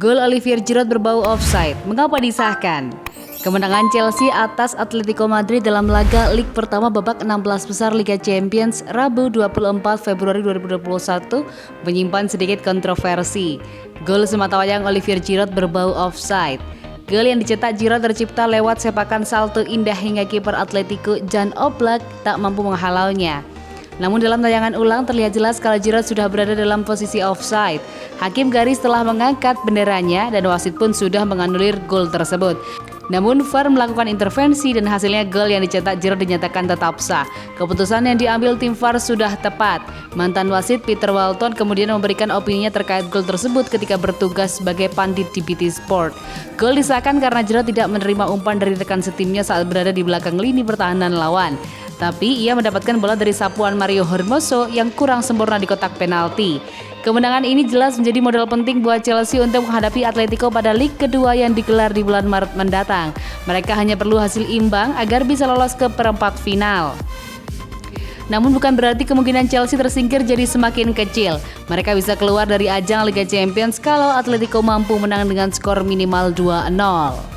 Gol Olivier Giroud berbau offside. Mengapa disahkan? Kemenangan Chelsea atas Atletico Madrid dalam laga lig pertama babak 16 besar Liga Champions Rabu 24 Februari 2021 menyimpan sedikit kontroversi. Gol sematawayang Olivier Giroud berbau offside. Gol yang dicetak Giroud tercipta lewat sepakan salto indah hingga kiper Atletico Jan Oblak tak mampu menghalaunya. Namun dalam tayangan ulang terlihat jelas kalau Giroud sudah berada dalam posisi offside. Hakim garis telah mengangkat benderanya dan wasit pun sudah menganulir gol tersebut. Namun VAR melakukan intervensi dan hasilnya gol yang dicetak Giroud dinyatakan tetap sah. Keputusan yang diambil tim VAR sudah tepat. Mantan wasit Peter Walton kemudian memberikan opininya terkait gol tersebut ketika bertugas sebagai pandit di BT Sport. Gol disahkan karena Giroud tidak menerima umpan dari rekan setimnya saat berada di belakang lini pertahanan lawan. Tapi ia mendapatkan bola dari sapuan Mario Hermoso yang kurang sempurna di kotak penalti. Kemenangan ini jelas menjadi modal penting buat Chelsea untuk menghadapi Atletico pada lig kedua yang digelar di bulan Maret mendatang. Mereka hanya perlu hasil imbang agar bisa lolos ke perempat final. Namun bukan berarti kemungkinan Chelsea tersingkir jadi semakin kecil. Mereka bisa keluar dari ajang Liga Champions kalau Atletico mampu menang dengan skor minimal 2-0.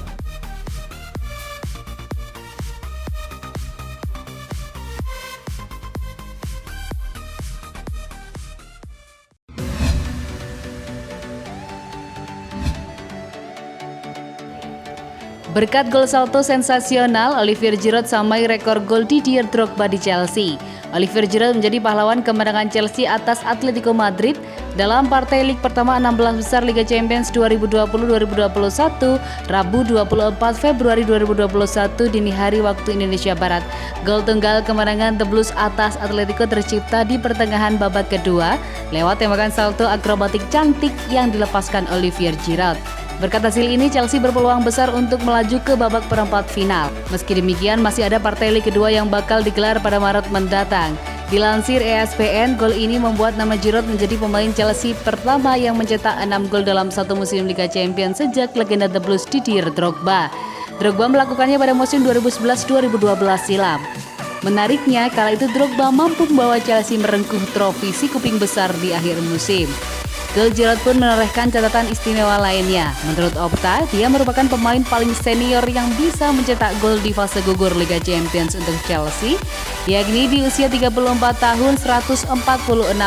Berkat gol salto sensasional, Olivier Giroud samai rekor gol Didier Drogba di Chelsea. Olivier Giroud menjadi pahlawan kemenangan Chelsea atas Atletico Madrid dalam partai lig pertama 16 besar Liga Champions 2020-2021 Rabu 24 Februari 2021 dini hari waktu Indonesia Barat. Gol tunggal kemenangan The Blues atas Atletico tercipta di pertengahan babak kedua lewat tembakan salto akrobatik cantik yang dilepaskan Olivier Giroud. Berkat hasil ini, Chelsea berpeluang besar untuk melaju ke babak perempat final. Meski demikian, masih ada partai lig kedua yang bakal digelar pada Maret mendatang. Dilansir ESPN, gol ini membuat nama Giroud menjadi pemain Chelsea pertama yang mencetak 6 gol dalam satu musim Liga Champions sejak legenda The Blues Didier Drogba. Drogba melakukannya pada musim 2011-2012 silam. Menariknya, kala itu Drogba mampu membawa Chelsea merengkuh trofi si kuping besar di akhir musim. Gol Giroud pun menorehkan catatan istimewa lainnya. Menurut Opta, dia merupakan pemain paling senior yang bisa mencetak gol di fase gugur Liga Champions untuk Chelsea, yakni di usia 34 tahun 146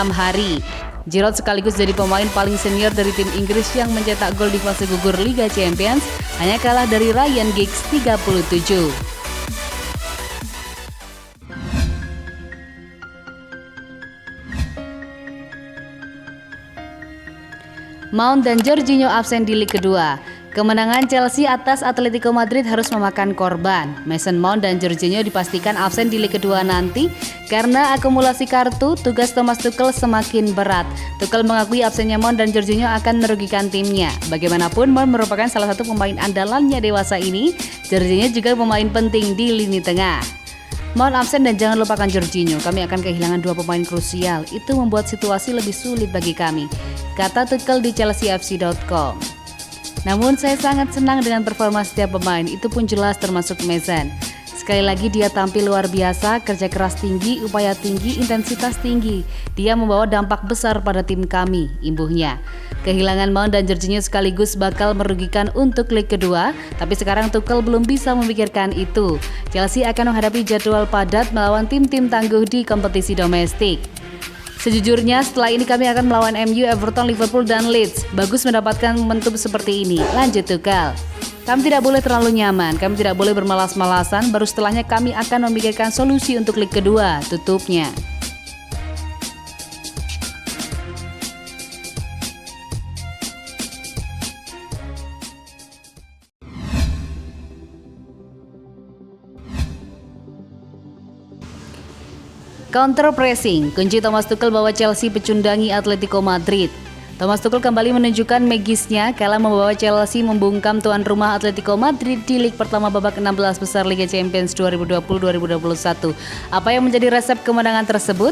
hari. Giroud sekaligus jadi pemain paling senior dari tim Inggris yang mencetak gol di fase gugur Liga Champions, hanya kalah dari Ryan Giggs 37. Mount dan Jorginho absen di lig kedua. Kemenangan Chelsea atas Atletico Madrid harus memakan korban. Mason Mount dan Jorginho dipastikan absen di lig kedua nanti karena akumulasi kartu. Tugas Thomas Tuchel semakin berat. Tuchel mengakui absennya Mount dan Jorginho akan merugikan timnya. Bagaimanapun Mount merupakan salah satu pemain andalannya dewasa ini. Jorginho juga pemain penting di lini tengah. Mount absen dan jangan lupakan Jorginho. Kami akan kehilangan dua pemain krusial. Itu membuat situasi lebih sulit bagi kami, kata Tuchel di chelseafc.com. Namun saya sangat senang dengan performa setiap pemain, itu pun jelas termasuk Mason. Sekali lagi dia tampil luar biasa, kerja keras tinggi, upaya tinggi, intensitas tinggi. Dia membawa dampak besar pada tim kami, imbuhnya. Kehilangan Mount dan Jorginho sekaligus bakal merugikan untuk leg kedua, tapi sekarang Tuchel belum bisa memikirkan itu. Chelsea akan menghadapi jadwal padat melawan tim-tim tangguh di kompetisi domestik. Sejujurnya setelah ini kami akan melawan MU, Everton, Liverpool, dan Leeds. Bagus mendapatkan momentum seperti ini, lanjut Tuchel. Kami tidak boleh terlalu nyaman, kami tidak boleh bermalas-malasan, baru setelahnya kami akan memikirkan solusi untuk leg kedua, tutupnya. Counter pressing, kunci Thomas Tuchel bawa Chelsea pecundangi Atletico Madrid. Thomas Tuchel kembali menunjukkan magisnya kala membawa Chelsea membungkam tuan rumah Atletico Madrid di lig pertama babak 16 besar Liga Champions 2020-2021. Apa yang menjadi resep kemenangan tersebut?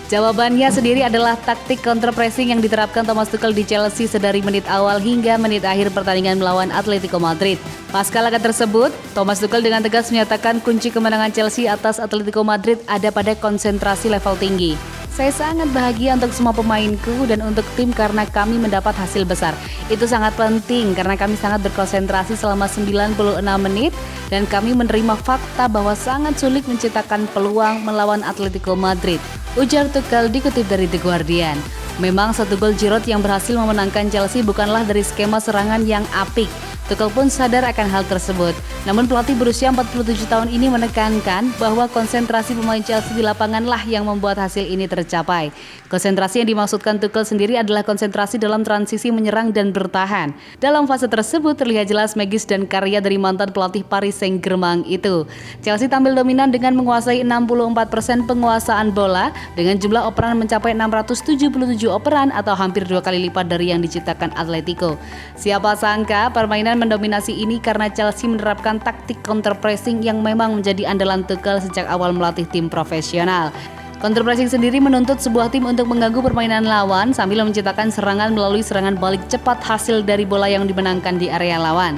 Jawabannya sendiri adalah taktik counter pressing yang diterapkan Thomas Tuchel di Chelsea sedari menit awal hingga menit akhir pertandingan melawan Atletico Madrid. Pasca laga tersebut, Thomas Tuchel dengan tegas menyatakan kunci kemenangan Chelsea atas Atletico Madrid ada pada konsentrasi level tinggi. Saya sangat bahagia untuk semua pemainku dan untuk tim karena kami mendapat hasil besar. Itu sangat penting karena kami sangat berkonsentrasi selama 96 menit dan kami menerima fakta bahwa sangat sulit menciptakan peluang melawan Atletico Madrid. Ujar Tuchel dikutip dari The Guardian. Memang satu gol Giroud yang berhasil memenangkan Chelsea bukanlah dari skema serangan yang apik. Tuchel pun sadar akan hal tersebut. Namun pelatih berusia 47 tahun ini menekankan bahwa konsentrasi pemain Chelsea di lapanganlah yang membuat hasil ini tercapai. Konsentrasi yang dimaksudkan Tuchel sendiri adalah konsentrasi dalam transisi menyerang dan bertahan. Dalam fase tersebut terlihat jelas magis dan karya dari mantan pelatih Paris Saint-Germain itu. Chelsea tampil dominan dengan menguasai 64% penguasaan bola dengan jumlah operan mencapai 677 operan atau hampir 2 kali lipat dari yang diciptakan Atletico. Siapa sangka permainan mendominasi ini karena Chelsea menerapkan taktik counter pressing yang memang menjadi andalan Tuchel sejak awal melatih tim profesional. Counter pressing sendiri menuntut sebuah tim untuk mengganggu permainan lawan sambil menciptakan serangan melalui serangan balik cepat hasil dari bola yang dimenangkan di area lawan.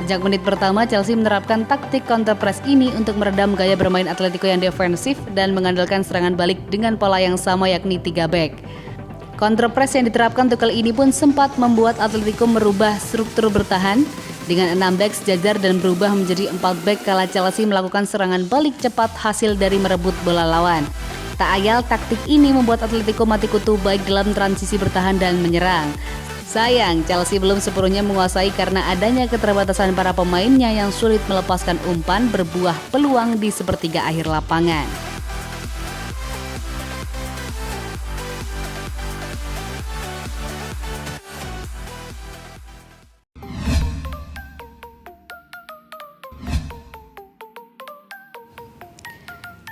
Sejak menit pertama, Chelsea menerapkan taktik counter press ini untuk meredam gaya bermain Atletico yang defensif dan mengandalkan serangan balik dengan pola yang sama yakni 3 back. Counter press yang diterapkan Tuchel ini pun sempat membuat Atletico merubah struktur bertahan dengan 6 back sejajar dan berubah menjadi 4 back kala Chelsea melakukan serangan balik cepat hasil dari merebut bola lawan. Tak ayal taktik ini membuat Atletico mati kutu baik dalam transisi bertahan dan menyerang. Sayang, Chelsea belum sepenuhnya menguasai karena adanya keterbatasan para pemainnya yang sulit melepaskan umpan berbuah peluang di sepertiga akhir lapangan.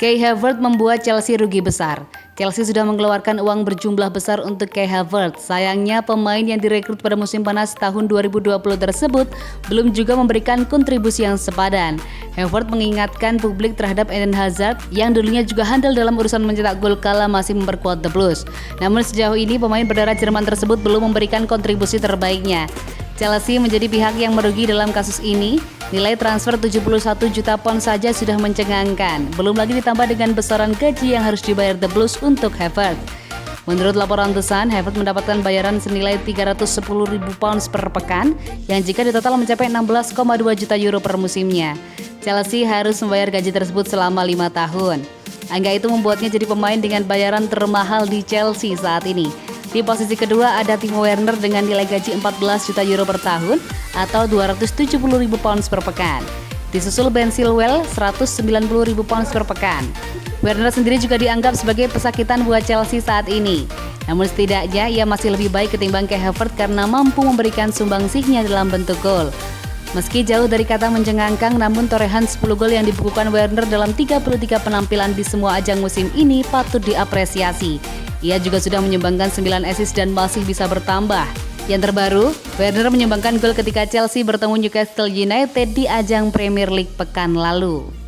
Kai Havertz membuat Chelsea rugi besar. Chelsea sudah mengeluarkan uang berjumlah besar untuk Kai Havertz. Sayangnya pemain yang direkrut pada musim panas tahun 2020 tersebut belum juga memberikan kontribusi yang sepadan. Havertz mengingatkan publik terhadap Eden Hazard yang dulunya juga handal dalam urusan mencetak gol kala masih memperkuat The Blues. Namun sejauh ini pemain berdarah Jerman tersebut belum memberikan kontribusi terbaiknya. Chelsea menjadi pihak yang merugi dalam kasus ini. Nilai transfer 71 juta pound saja sudah mencengangkan. Belum lagi ditambah dengan besaran gaji yang harus dibayar The Blues untuk Havertz. Menurut laporan The Sun, Havertz mendapatkan bayaran senilai 310.000 pounds per pekan yang jika ditotal mencapai 16,2 juta euro per musimnya. Chelsea harus membayar gaji tersebut selama 5 tahun. Angka itu membuatnya jadi pemain dengan bayaran termahal di Chelsea saat ini. Di posisi kedua ada Timo Werner dengan nilai gaji 14 juta euro per tahun atau 270.000 pounds per pekan. Disusul Ben Chilwell 190.000 pounds per pekan. Werner sendiri juga dianggap sebagai pesakitan buat Chelsea saat ini. Namun setidaknya ia masih lebih baik ketimbang Kai Havertz karena mampu memberikan sumbangsihnya dalam bentuk gol. Meski jauh dari kata mencengangkan, namun torehan 10 gol yang dibukukan Werner dalam 33 penampilan di semua ajang musim ini patut diapresiasi. Ia juga sudah menyumbangkan 9 assist dan masih bisa bertambah. Yang terbaru, Werner menyumbangkan gol ketika Chelsea bertemu Newcastle United di ajang Premier League pekan lalu.